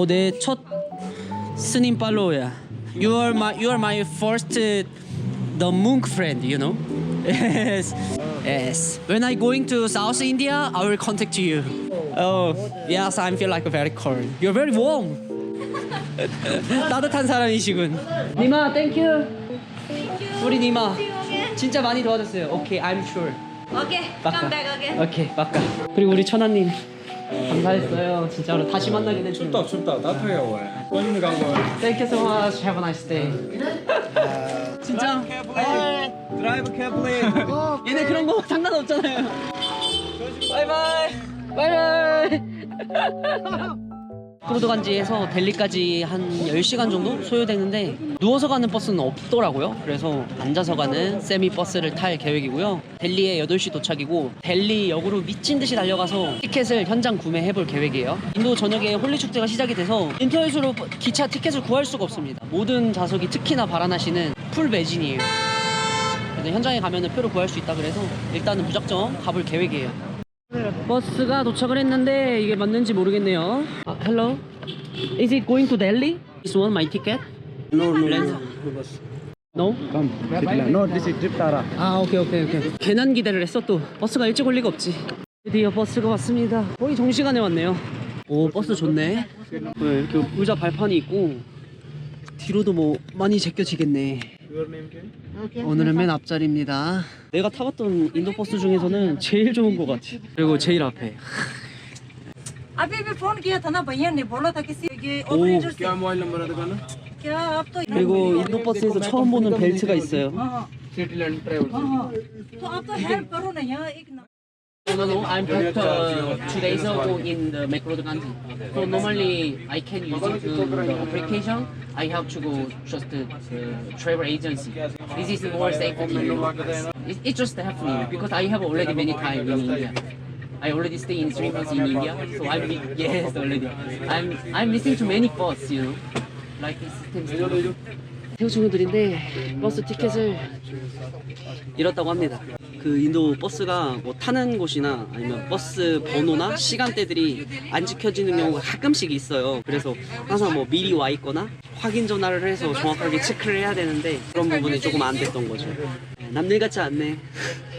내 첫 스님 팔로워야. You are my first the monk friend, you know. Yes. Yes. When I going to South India, I will contact you. Oh, yes, I feel like very cold. You're very warm. 따뜻한 사람이시군. 니마, thank you. 우리 니마 진짜 많이 도와줬어요. Okay, I'm sure. Okay, come back again. 오케이, 바까. 그리고 우리 천아님 감사했어요. 진짜로 다시 만나게 돼서. 춥다 따뜻해요. 어디 간 거야? Thank you so much. Have a nice day. 진짜. 드라이브 carefully. 얘네 그런 거 상관없잖아요. 바이바이. 바이바이. 크루드간지에서 델리까지 한 10시간 정도 소요되는데 누워서 가는 버스는 없더라고요. 그래서 앉아서 가는 세미 버스를 탈 계획이고요. 델리에 8시 도착이고 델리 역으로 미친 듯이 달려가서 티켓을 현장 구매해 볼 계획이에요. 인도 전역에 홀리 축제가 시작이 돼서 인터넷으로 기차 티켓을 구할 수가 없습니다. 모든 좌석이 특히나 바라나시는 풀 매진이에요. 그래서 현장에 가면 표를 구할 수 있다 그래서 일단은 무작정 가볼 계획이에요. 버스가 도착을 했는데 이게 맞는지 모르겠네요. Hello, is it going to Delhi? This one my ticket? No. No? Come. No, this is trip Tara. 아, 오케이. 괜한 기대를 했어 또. 버스가 일찍 올 리가 없지. 드디어 버스가 왔습니다. 거의 정시간에 왔네요. 오, 버스 좋네. 이렇게 의자 발판이 있고 뒤로도 뭐 많이 제껴지겠네. 오늘은 맨 앞자리입니다. 내가 타봤던 인도 버스 중에서는 제일 좋은 것 같아. 그리고 제일 앞에. अभी भी फोन किया था ना भैया ने बोला था किसी ये ऑपरेटर से क्या मोबाइल नंबर है दुकान? क्या आप तो 그리고 인도 버스에서 처음 보는 벨트가 있어요. सिटीलैंड ट्रैवल. तो आप तो हेल्प करो ना यहाँ एक No, I'm booked 2 days ago in the McLeod. So normally I can use it to the application. I have to go just the travel agency. This is more safe for me. It just helps me because I have already many time in India. I already stay in 3 months in India, so yes already. I'm listening to many posts, you know, like this system. 태국 친구들인데 버스 티켓을 잃었다고 합니다. 그 인도 버스가 뭐 타는 곳이나 아니면 버스 번호나 시간대들이 안 지켜지는 경우가 가끔씩 있어요. 그래서 항상 뭐 미리 와 있거나 확인 전화를 해서 정확하게 체크를 해야 되는데 그런 부분이 조금 안 됐던 거죠. 남들 같지 않네.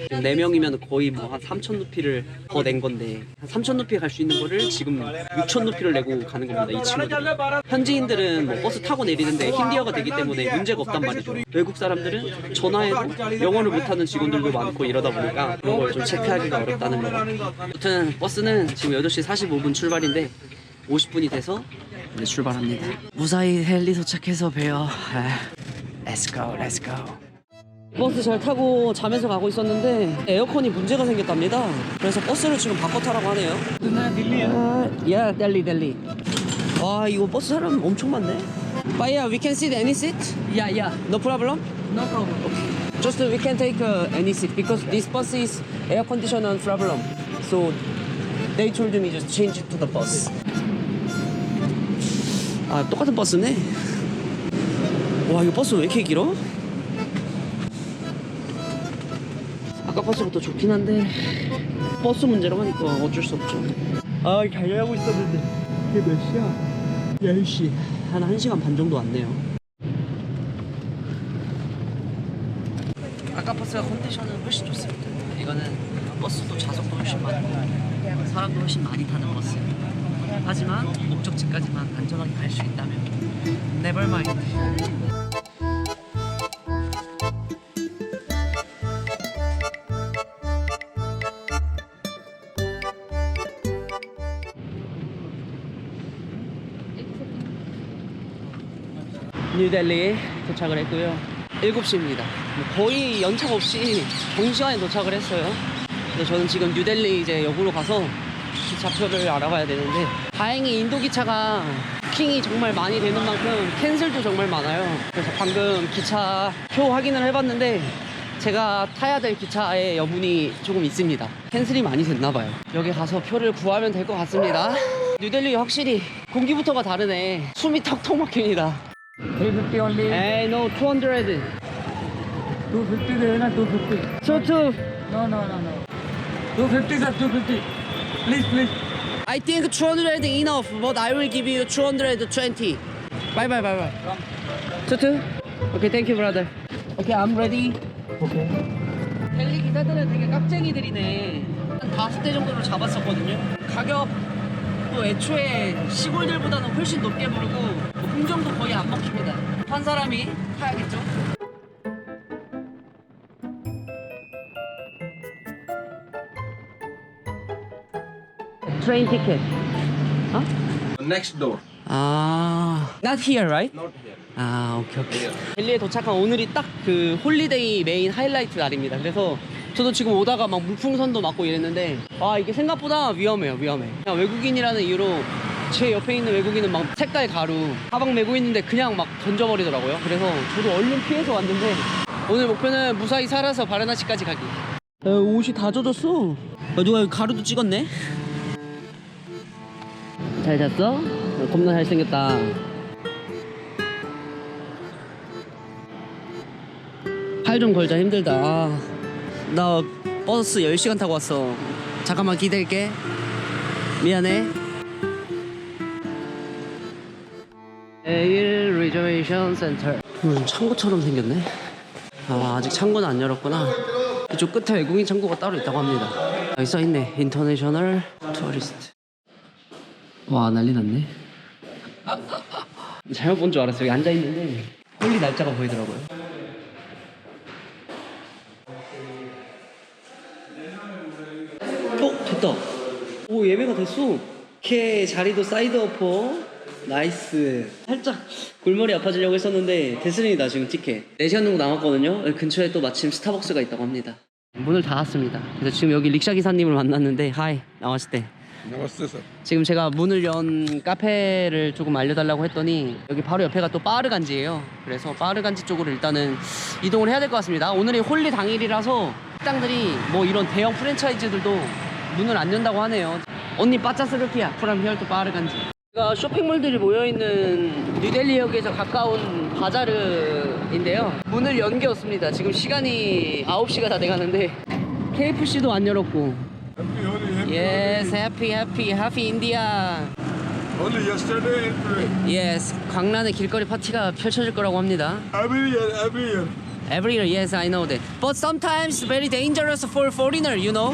4명이면 거의 뭐 한 3,000 루피를 더 낸 건데 한 3,000 루피 갈 수 있는 거를 지금 6,000 루피를 내고 가는 겁니다. 이 친구들. 현지인들은 뭐 버스 타고 내리는데 힌디어가 되기 때문에 문제가 없단 말이죠. 외국 사람들은 전화해도 영어를 못하는 직원들도 많고 이러다 보니까 그런 걸 좀 체크하기가 어렵다는 거. 아무튼 버스는 지금 8시 45분 출발인데 50분이 돼서 이제 출발합니다. 무사히 헬리 도착해서 봬요. Let's go. 버스 잘 타고 잠에서 가고 있었는데 에어컨이 문제가 생겼답니다. 그래서 버스를 지금 바꿔 타라고 하네요. 야, 델리. 와, 이거 버스 사람 엄청 많네. Bhaiya, we can sit any seat? Yeah. No problem? no problem. Okay. Just we can take any seat because this bus is air conditioner problem. So they told me just change it to the bus. 아, 똑같은 버스네. 와, 이거 버스 왜 이렇게 길어? 아까 버스부터 좋긴 한데 버스 문제로 하니까 어쩔 수 없죠. 아, 잘 자고 있었는데 이게 몇 시야? 10시. 한 1시간 반 정도 왔네요. 아까 버스가 컨디션은 훨씬 좋습니다. 이거는 버스도 좌석도 훨씬 많고 사람도 훨씬 많이 타는 버스. 하지만 목적지까지만 안전하게 갈 수 있다면 never mind. 뉴델리에 도착을 했고요. 7시입니다. 거의 연착 없이 정시간에 도착을 했어요. 그래서 저는 지금 뉴델리 이제 역으로 가서 기차표를 알아봐야 되는데 다행히 인도 기차가 부킹이 정말 많이 되는 만큼 캔슬도 정말 많아요. 그래서 방금 기차표 확인을 해봤는데 제가 타야 될 기차의 여분이 조금 있습니다. 캔슬이 많이 됐나봐요. 여기 가서 표를 구하면 될 것 같습니다. 뉴델리 확실히 공기부터가 다르네. 숨이 턱턱 막힙니다. 350 only. 에이, no, 200. 250 देना 250. So, No. 250 sir, 250. Please. I think 200 enough, but I will give you 220. Bye bye bye bye. 투투? Okay, thank you, brother. Okay, I'm ready. Okay. 델리 기사들은 되게 깍쟁이들이네. 한 5대 정도로 잡았었거든요. 가격도 애초에 시골들보다는 훨씬 높게 부르고 품종도 거의 안 먹힙니다. 한 사람이 타야겠죠? Train ticket. 어? Next door. 아, not here, right? Not here. 아, 오케이 오케이. 델리에 도착한 오늘이 딱 그 홀리데이 메인 하이라이트 날입니다. 그래서 저도 지금 오다가 막 물풍선도 맞고 이랬는데 아, 이게 생각보다 위험해요. 위험해. 그냥 외국인이라는 이유로 제 옆에 있는 외국인은 막 색깔 가루 가방 메고 있는데 그냥 막 던져버리더라고요. 그래서 저도 얼른 피해서 왔는데 오늘 목표는 무사히 살아서 바르나시까지 가기. 옷이 다 젖었어. 누가 여기 가루도 찍었네. 잘 잤어? 겁나 잘생겼다. 팔 좀 걸자. 힘들다. 아, 나 버스 10시간 타고 왔어. 잠깐만 기다릴게. 미안해. 에일 리저베이션 센터. 창고처럼 생겼네. 아, 아직 창고는 안 열었구나. 이쪽 끝에 외국인 창고가 따로 있다고 합니다. 여기 써있네. 인터내셔널 투어리스트. 와, 난리 났네. 잘못 본 줄 알았어. 여기 앉아있는데 홀리 날짜가 보이더라고요. 됐다. 오, 예매가 됐어. 이렇게 자리도 사이드 어퍼. 나이스. 살짝 골머리 아파지려고 했었는데 됐습니다. 지금 티켓 4시간 정도 남았거든요. 여기 근처에 또 마침 스타벅스가 있다고 합니다. 문을 닫았습니다. 그래서 지금 여기 릭샤 기사님을 만났는데 하이, 나왔을 때 지금 제가 문을 연 카페를 조금 알려달라고 했더니 여기 바로 옆에가 또 빠르간지예요. 그래서 빠르간지 쪽으로 일단은 이동을 해야 될 것 같습니다. 오늘이 홀리 당일이라서 식당들이 뭐 이런 대형 프랜차이즈들도 문을 안 연다고 하네요. 언니 빠짜스르피야 프람 히얼 또 빠르간지. 여기가 쇼핑몰들이 모여있는 뉴델리역에서 가까운 바자르인데요. 문을 연 게 없습니다. 지금 시간이 9시가 다 돼가는데 KFC도 안 열었고. Yes, happy India. Only yesterday and today. Yes, 광란의 길거리 파티가 펼쳐질 거라고 합니다. Every year. Every year, yes, I know that. But sometimes very dangerous for foreigner, you know.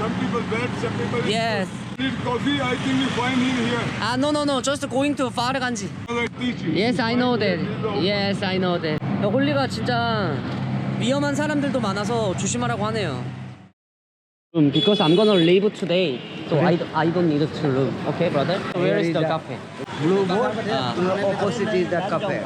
Some people bad, some people Yes. need coffee. I think you find him here. Ah, no, just going to 파르간지. I teach you. Yes, I know that. Yes, I know that. 홀리가 진짜 위험한 사람들도 많아서 조심하라고 하네요. Because I'm gonna leave today, so I don't need to room. Okay, brother. Where is the cafe? Blue board. Opposite is the cafe.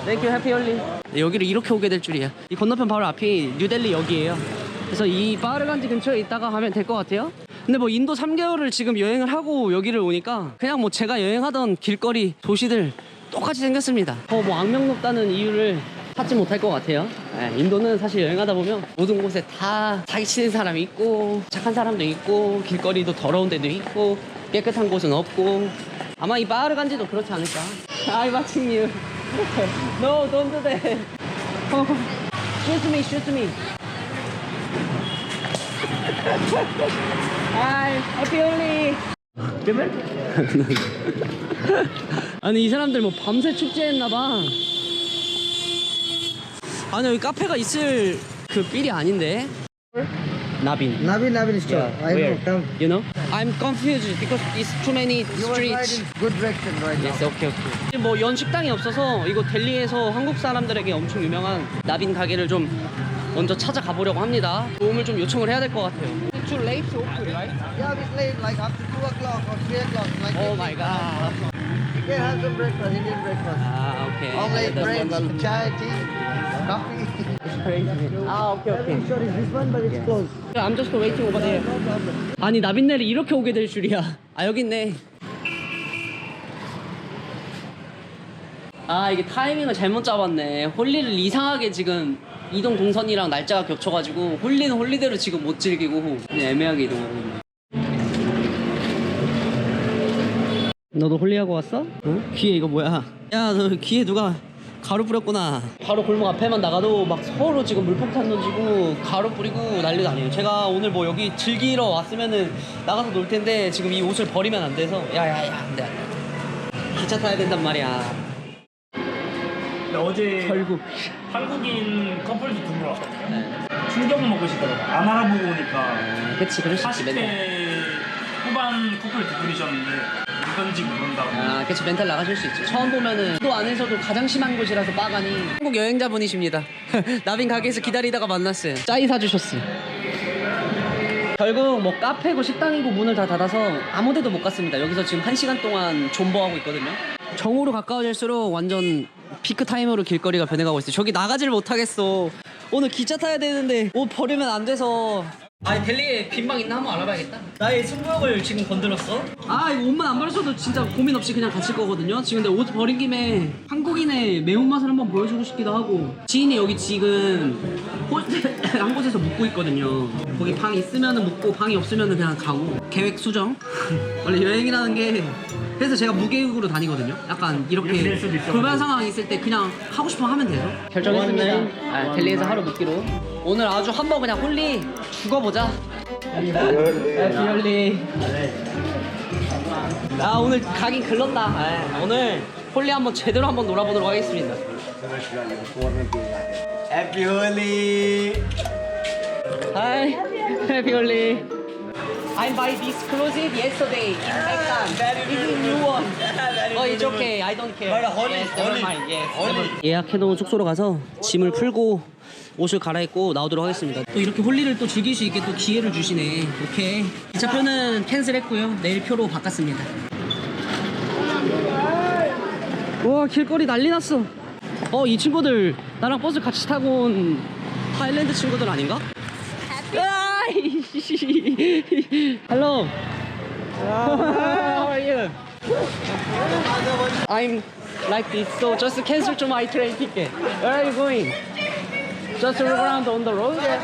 Thank you, happy 홀리. 여기를 이렇게 오게 될 줄이야. 이 건너편 바로 앞이 뉴델리 역이에요. 그래서 이 빠르간지 근처에 있다가 가면 될 것 같아요. 근데 뭐 인도 3개월을 지금 여행을 하고 여기를 오니까 그냥 뭐 제가 여행하던 길거리 도시들 똑같이 생겼습니다. 뭐 악명 높다는 이유를 찾지 못할 것 같아요. 네, 인도는 사실 여행하다 보면 모든 곳에 다 사기치는 사람이 있고 착한 사람도 있고 길거리도 더러운 데도 있고 깨끗한 곳은 없고 아마 이 빠르간지도 그렇지 않을까. I'm watching you. No, don't do that. Shoot me. Hi, happy Holi. 아니 이 사람들 뭐 밤새 축제했나봐. 아니 여기 카페가 있을 그 삘이 아닌데. Navin store. I Where? know. Come. You know? I'm confused because it's too many You are right streets. in good direction right now. Yes, okay. 뭐 연식당이 없어서 이거 델리에서 한국 사람들에게 엄청 유명한 나빈 가게를 좀 먼저 찾아가 보려고 합니다. 도움을 좀 요청을 해야 될 것 같아요. Too late to open, right? Yeah, it's late, like up to 2 o'clock or 3 o'clock. Like Oh my god. You can have some breakfast, Indian breakfast. 아, 오케이. Omelette, That's bread, chai, tea, coffee. 아, 오케이. Sure, it's this one, but it's closed. I'm just waiting over there. 아니 나빈네를 이렇게 오게 될 줄이야. 아 여기 있네. 아 이게 타이밍을 잘못 잡았네. 홀리를 이상하게 지금 이동 동선이랑 날짜가 겹쳐가지고 홀리는 홀리대로 지금 못 즐기고 그냥 애매하게 이동하고 있네. 너도 홀리하고 왔어? 응? 귀에 이거 뭐야? 야 너 귀에 누가 가루 뿌렸구나. 바로 골목 앞에만 나가도 막 서로 지금 물폭탄 던지고 가루 뿌리고 난리도 아니에요. 제가 오늘 뭐 여기 즐기러 왔으면은 나가서 놀 텐데 지금 이 옷을 버리면 안 돼서 야야야 안돼 안돼. 기차 타야 된단 말이야. 어제 결국 한국인 커플도 두 분 왔거든요. 충격을 먹고 싶더라고. 안 알아보고 오니까 그치 그럴 수 있지 40대 멘탈. 후반 커플 두 분이셨는데 물 던지고 그런다고. 아 그치 멘탈 나가실 수 있지. 처음 보면은 또 안에서도 가장 심한 곳이라서 빠가니. 한국 여행자분이십니다. 나빈 가게에서 기다리다가 만났어요. 짜이 사주셨어. 결국 뭐 카페고 식당이고 문을 다 닫아서 아무 데도 못 갔습니다. 여기서 지금 1시간 동안 존버하고 있거든요. 정오로 가까워질수록 완전 피크 타임으로 길거리가 변해가고 있어요. 저기 나가질 못하겠어. 오늘 기차 타야 되는데 옷 버리면 안 돼서. 아니 델리에 빈방 있나 한번 알아봐야겠다. 나의 승부욕을 지금 건드렸어. 아 이거 옷만 안 버렸어도 진짜 고민 없이 그냥 갔을 거거든요. 지금 근데 옷 버린 김에 한국인의 매운맛을 한번 보여주고 싶기도 하고. 지인이 여기 지금 호텔 한 곳에서 묵고 있거든요. 거기 방 있으면은 묵고 방이 없으면은 그냥 가고. 계획 수정. 원래 여행이라는 게 그래서 제가 무계획으로 다니거든요. 약간 이렇게 이렇게 될 수도 있어. 불만 상황이 있을 때 그냥 하고 싶으면 하면 돼요. 결정했습니다. 델리에서 하루 묵기로. 오늘 아주 한번 그냥 홀리 죽어보자. 해피홀리. 아 오늘 가긴 글렀다. 오늘 홀리 한번 제대로 한번 놀아보도록 하겠습니다. 해피홀리. 하이 해피홀리. I buy this closet yesterday in Bangkok. This is new one. Oh, it's okay. I don't care. Yes, never mind. Yes. 예약해놓은 숙소로 가서 짐을 풀고 옷을 갈아입고 나오도록 하겠습니다. 또 이렇게 홀리를 또 즐길 수 있게 또 기회를 주시네. 오케이. 기차표는 캔슬했고요. 내일 표로 바꿨습니다. 와 길거리 난리 났어. 이 친구들 나랑 버스 같이 타고 온 타일랜드 친구들 아닌가? Hello. How are you? I'm like this, so just cancel to my train ticket. Where are you going? Just around on the road. Okay.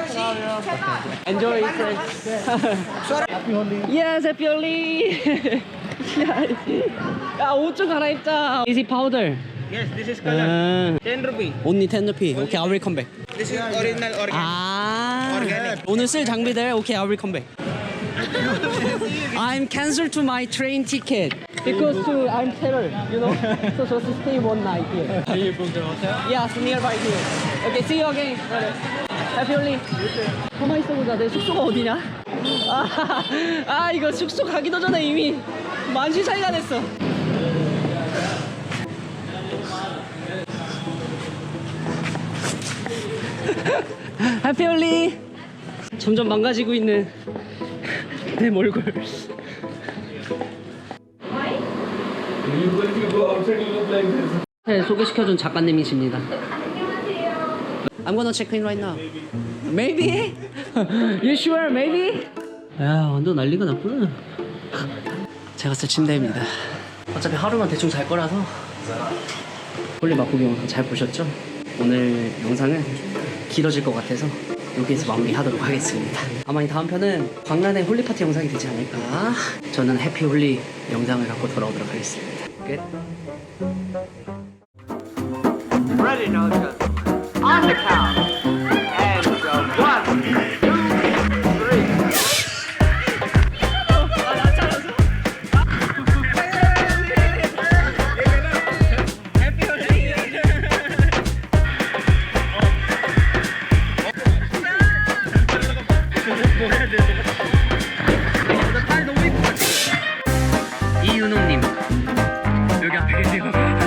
Enjoy train. Happy Holi. Yes, happy Holi. 야, 옷 좀 갈아입자. Is it powder? Yes, this is color. 10 rupee. Only 10 rupee. Okay, I will come back. This is original organic. 아, 오늘 쓸 장비들. Okay, I will come back. I'm cancelled to my train ticket because I'm terror, you know. So just stay one night here. Are you from the hotel? Yes, nearby here. Okay, see you again. Happy Holi. 가만히 있어보자. 내 숙소가 어디냐? 이거 숙소 가기도 전에 이미 만시 차이가 됐어. 해피 홀리. 점점 망가지고 있는 내 몰골. 네, 소개시켜준 작가님이십니다. I'm gonna check in right now. Maybe? You sure? Maybe? 야, 완전 난리가 났구나. 제가 쓸 침대입니다. 어차피 하루만 대충 잘 거라서. 홀리 맛보기 영상 잘 보셨죠? 오늘 영상은 길어질 것 같아서 여기에서 마무리하도록 하겠습니다. 아마 이 다음 편은 광란의 홀리 파티 영상이 되지 않을까. 저는 해피 홀리 영상을 갖고 돌아오도록 하겠습니다. 끝. Ready now, gentlemen. On the count. And 1, 2, 3. 이윤홍님 여기 앞에 계세요.